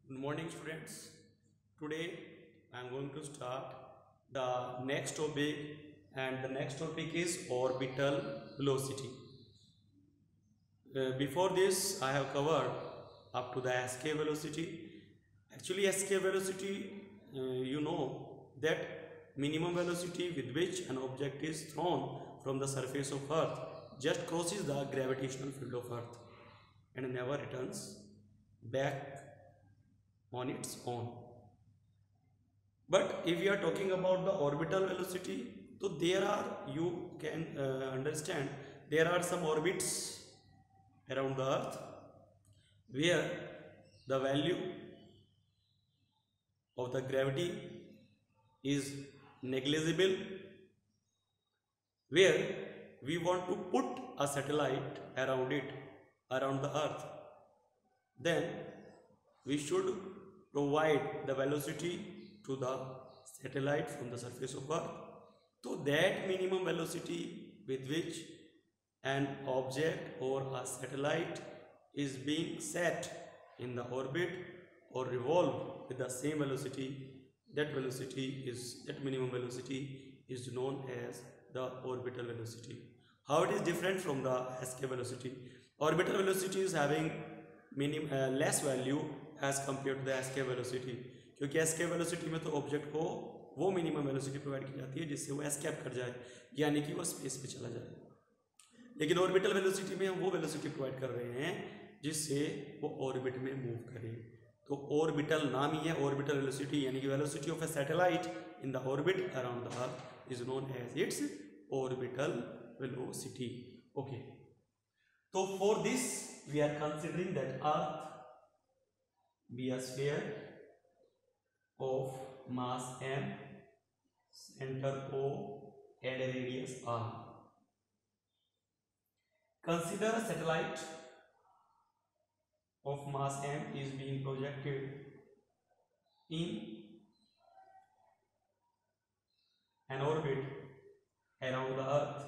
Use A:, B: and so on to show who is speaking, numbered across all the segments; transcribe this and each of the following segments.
A: Good morning, students. Today I am going to start the next topic, and the next topic is orbital velocity. Before this, I have covered up to the SK velocity. Actually, SK velocity, you know that minimum velocity with which an object is thrown from the surface of Earth just crosses the gravitational field of Earth and never returns back on its own. But if we are talking about the orbital velocity, so there are, you can understand, there are some orbits around the Earth where the value of the gravity is negligible, where we want to put a satellite around it, around the Earth, then we should provide the velocity to the satellite from the surface of Earth. So that minimum velocity with which an object or a satellite is being set in the orbit or revolve with the same velocity, that minimum velocity is known as the orbital velocity. How it is different from the SK velocity? Orbital velocity is having less value as compare to the escape velocity, क्योंकि escape velocity में तो object को वो minimum velocity provide की जाती है जिससे वो एस्केप कर जाए, यानी कि वो स्पेस पे चला जाए। लेकिन ऑर्बिटल वेलोसिटी में हम वो वेलोसिटी प्रोवाइड कर रहे हैं जिससे वो ऑर्बिट में मूव करे। तो ऑर्बिटल नाम ही है ऑर्बिटल वेलोसिटी, यानी कि velocity of a satellite in the orbit around the earth is known as its orbital velocity. Okay, तो for this we are considering that earth be a sphere of mass m, center O and a radius r. Consider a satellite of mass m is being projected in an orbit around the Earth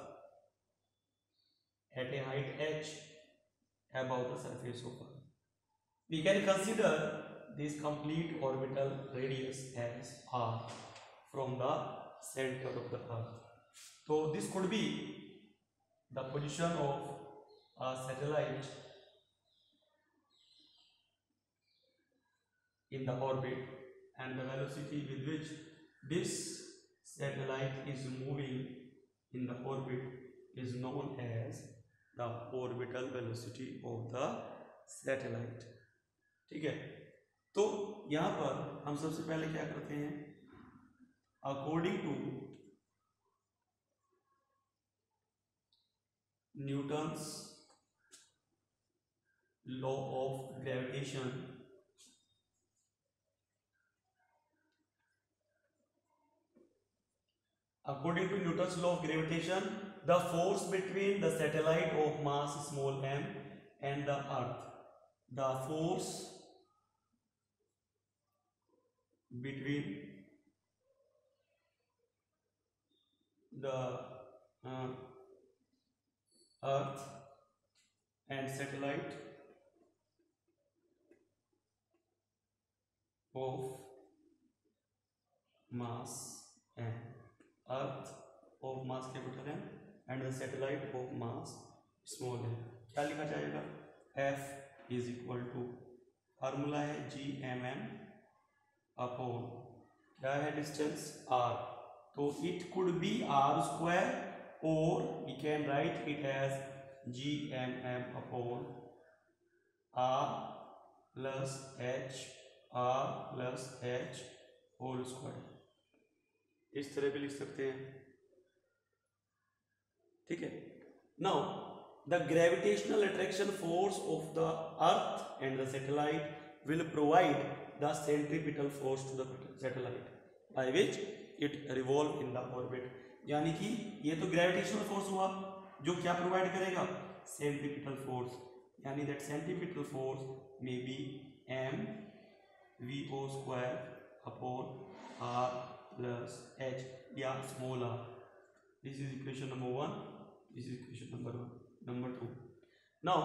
A: at a height h above the surface of Earth. We can consider this complete orbital radius as r from the center of the Earth. So this could be the position of a satellite in the orbit, and the velocity with which this satellite is moving in the orbit is known as the orbital velocity of the satellite. ठीक है, तो यहां पर हम सबसे पहले क्या करते हैं, according to Newton's law of gravitation, according to Newton's law of gravitation, the force between the satellite of mass small m and the Earth, the force between the Earth and satellite of mass m, Earth of mass capital M and the satellite of mass small m, क्या लिखा जाएगा, F is equal to, formula है GMM upon क्या है distance r, तो it could be r square और we can write it as GMM upon r plus h whole square, इस तरह भी लिख सकते हैं। ठीक है, now the gravitational attraction force of the earth and the satellite will provide the centripetal force to the satellite by which it revolve in the orbit, यानी कि ये तो ग्रेविटेशनल फोर्स हुआ जो क्या प्रोवाइड करेगा, सेंट्रीपिटल फोर्स, यानी that centripetal force may be m v o square upon r plus h या small r। This is equation number 1, this is equation number 2। Now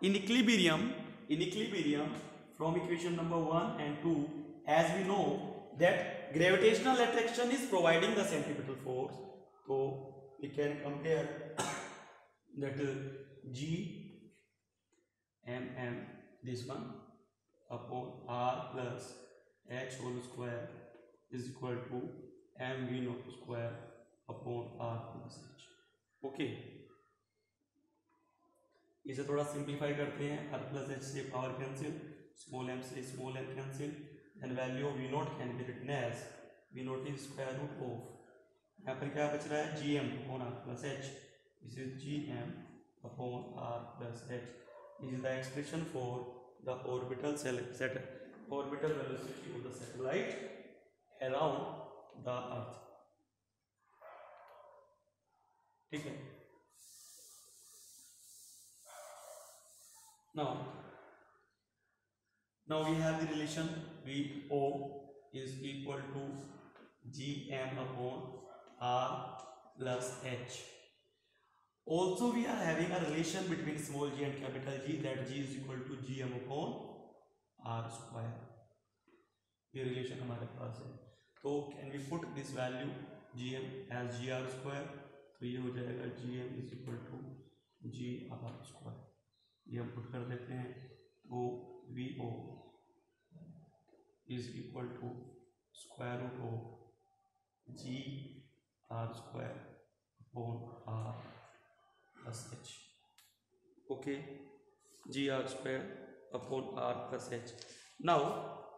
A: in equilibrium from equation number 1 and 2, as we know that gravitational attraction is providing the centripetal force, so we can compare that G mm, this one, upon R plus H whole square is equal to mv naught square upon R plus H. Okay, इसे थोड़ा simplify करते हैं. R plus H से power cancel, small m से small m cancel, then value of v not can be written as v not is square root of, यहाँ पर क्या बच रहा है, gm upon R plus H. This is gm upon R plus H. This is the expression for the orbital velocity of the satellite around the Earth. ठीक है. Now we have the relation VO is equal to gm upon R plus H. Also we are having a relation between small g and capital G, that G is equal to gm upon R square. ये relation हमारे पास है. तो can we put this value gm as gr square, तो ये हो जाएगा gm is equal to gr square. ये हम पुट कर देते हैं, तो VO is equal to square root of g r square upon r plus h. Okay, g r square upon r plus h. Now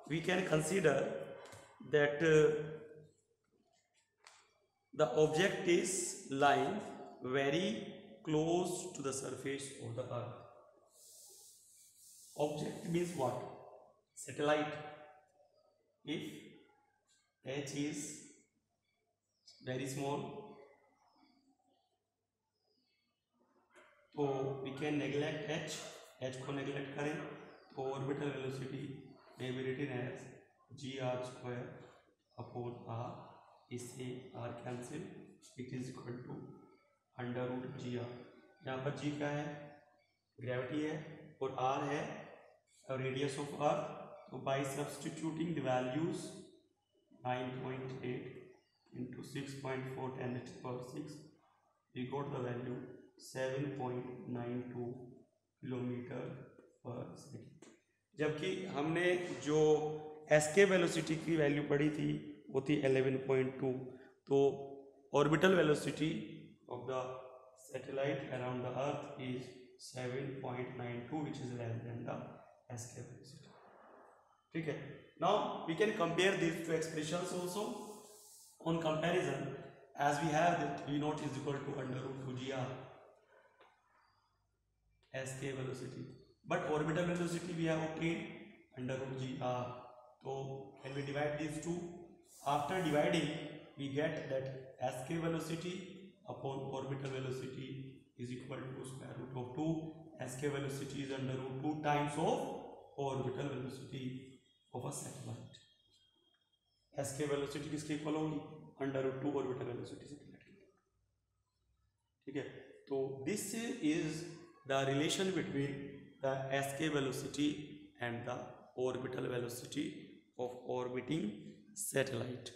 A: we can consider that the object is lying very close to the surface of the earth. Object means what? Satellite. If h is very small, तो we can neglect h को neglect करें, तो orbital velocity may be written as gr square upon r. इससे r cancel, it is equal to under root gr. यहाँ पर g क्या है, gravity है, और r है रेडियस ऑफ अर्थ. तो by substituting the values 9.8 into 6.4 10 to the power 6, we got the value 7.92 kilometre पर सेकेंड. जबकि हमने जो एसके वेलोसिटी की वैल्यू पढ़ी थी वो थी 11.2. तो orbital velocity of the satellite around the earth is 7.92, which is less than the SK velocity. ठीक है. Now we can compare these two expressions also. On comparison, as we have that V naught is equal to under root 2 gr SK velocity, but orbital velocity we have obtained under root gr. So can we divide these two? After dividing, we get that SK velocity upon orbital velocity is equal to square root of 2. SK velocity is under root 2 times of orbital velocity of a satellite. SK velocity किसके equal होगी, under root 2 orbital velocity satellite. ठीक है. तो this is the relation between the SK velocity and the orbital velocity of orbiting satellite.